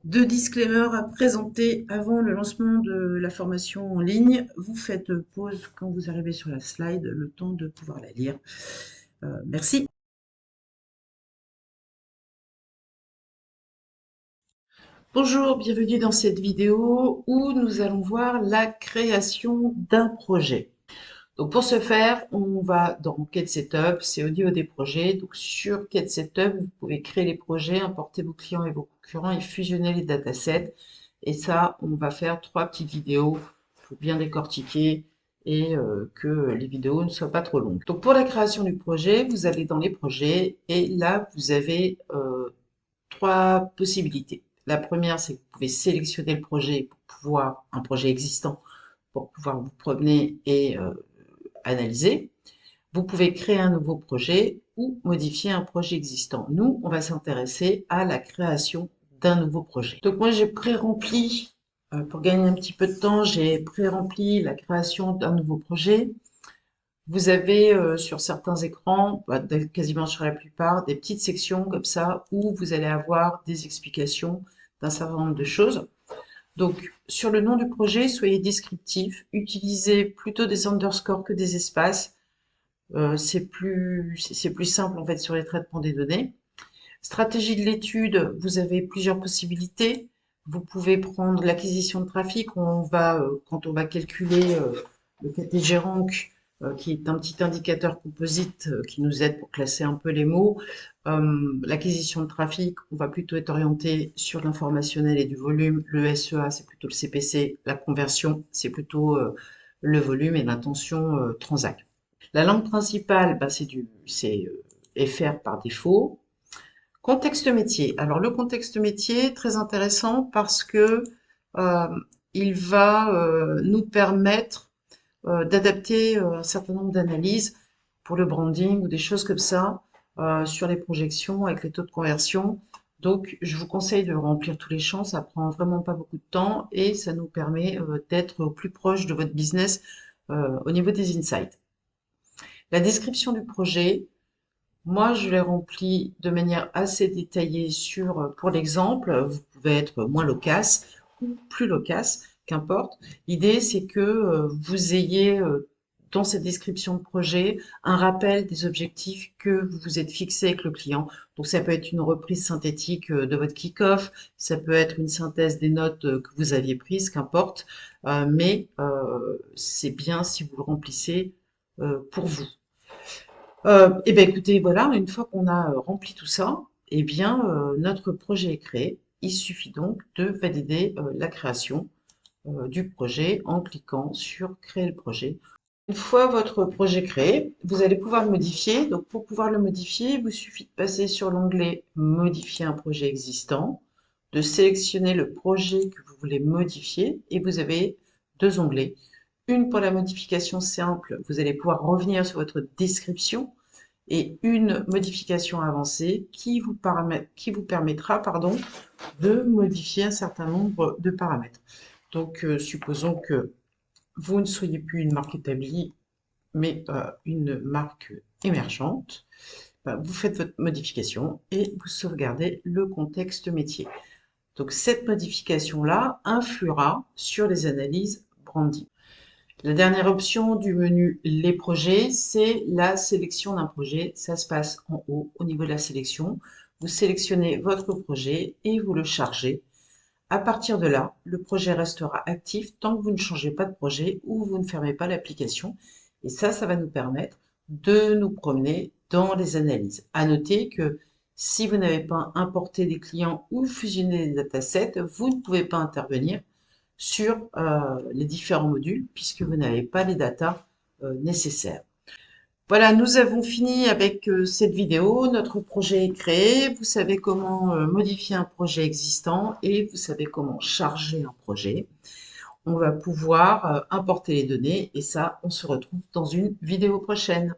Deux disclaimers à présenter avant le lancement de la formation en ligne. Vous faites pause quand vous arrivez sur la slide, le temps de pouvoir la lire. Merci. Bonjour, bienvenue dans cette vidéo où nous allons voir la création d'un projet. Donc pour ce faire, on va dans Get Setup, c'est au niveau des projets. Donc sur Get Setup, vous pouvez créer les projets, importer vos clients et vos concurrents et fusionner les datasets. Et ça, on va faire trois petites vidéos pour bien décortiquer et que les vidéos ne soient pas trop longues. Donc pour la création du projet, vous allez dans les projets et là, vous avez trois possibilités. La première, c'est que vous pouvez sélectionner le projet pour pouvoir, un projet existant, pour pouvoir vous promener et analyser. Vous pouvez créer un nouveau projet ou modifier un projet existant. Nous, on va s'intéresser à la création d'un nouveau projet. Donc moi, j'ai pré-rempli, pour gagner un petit peu de temps, j'ai pré-rempli la création d'un nouveau projet. Vous avez sur certains écrans, quasiment sur la plupart, des petites sections comme ça où vous allez avoir des explications d'un certain nombre de choses. Donc, sur le nom du projet, soyez descriptif, utilisez plutôt des underscores que des espaces. C'est plus simple en fait sur les traitements des données. Stratégie de l'étude, vous avez plusieurs possibilités. Vous pouvez prendre l'acquisition de trafic. Quand on va calculer le KTG Rank, qui est un petit indicateur composite qui nous aide pour classer un peu les mots. L'acquisition de trafic, on va plutôt être orienté sur l'informationnel et du volume. Le SEA, c'est plutôt le CPC. La conversion, c'est plutôt le volume et l'intention transact. La langue principale, bah, c'est FR par défaut. Contexte métier. Alors le contexte métier, très intéressant parce que euh, il va nous permettre d'adapter un certain nombre d'analyses pour le branding ou des choses comme ça sur les projections avec les taux de conversion. Donc je vous conseille de remplir tous les champs, ça prend vraiment pas beaucoup de temps et ça nous permet d'être au plus proche de votre business au niveau des insights. La description du projet, moi, je l'ai rempli de manière assez détaillée pour l'exemple. Vous pouvez être moins loquace ou plus loquace, qu'importe. L'idée, c'est que vous ayez dans cette description de projet un rappel des objectifs que vous vous êtes fixés avec le client. Donc, ça peut être une reprise synthétique de votre kick-off, ça peut être une synthèse des notes que vous aviez prises, qu'importe. Mais c'est bien si vous le remplissez pour vous. Eh bien, écoutez, voilà, une fois qu'on a rempli tout ça, eh bien, notre projet est créé. Il suffit donc de valider la création du projet en cliquant sur Créer le projet. Une fois votre projet créé, vous allez pouvoir le modifier. Donc, pour pouvoir le modifier, il vous suffit de passer sur l'onglet Modifier un projet existant, de sélectionner le projet que vous voulez modifier et vous avez deux onglets. Une pour la modification simple, vous allez pouvoir revenir sur votre description et une modification avancée qui vous permettra de modifier un certain nombre de paramètres. Donc, supposons que vous ne soyez plus une marque établie, mais une marque émergente. Vous faites votre modification et vous sauvegardez le contexte métier. Donc, cette modification-là influera sur les analyses branding. La dernière option du menu Les projets, c'est la sélection d'un projet. Ça se passe en haut au niveau de la sélection. Vous sélectionnez votre projet et vous le chargez. À partir de là, le projet restera actif tant que vous ne changez pas de projet ou vous ne fermez pas l'application. Et ça va nous permettre de nous promener dans les analyses. À noter que si vous n'avez pas importé des clients ou fusionné des datasets, vous ne pouvez pas intervenir sur les différents modules puisque vous n'avez pas les datas nécessaires. Voilà, nous avons fini avec cette vidéo. Notre projet est créé. Vous savez comment modifier un projet existant et vous savez comment charger un projet. On va pouvoir importer les données et ça, on se retrouve dans une vidéo prochaine.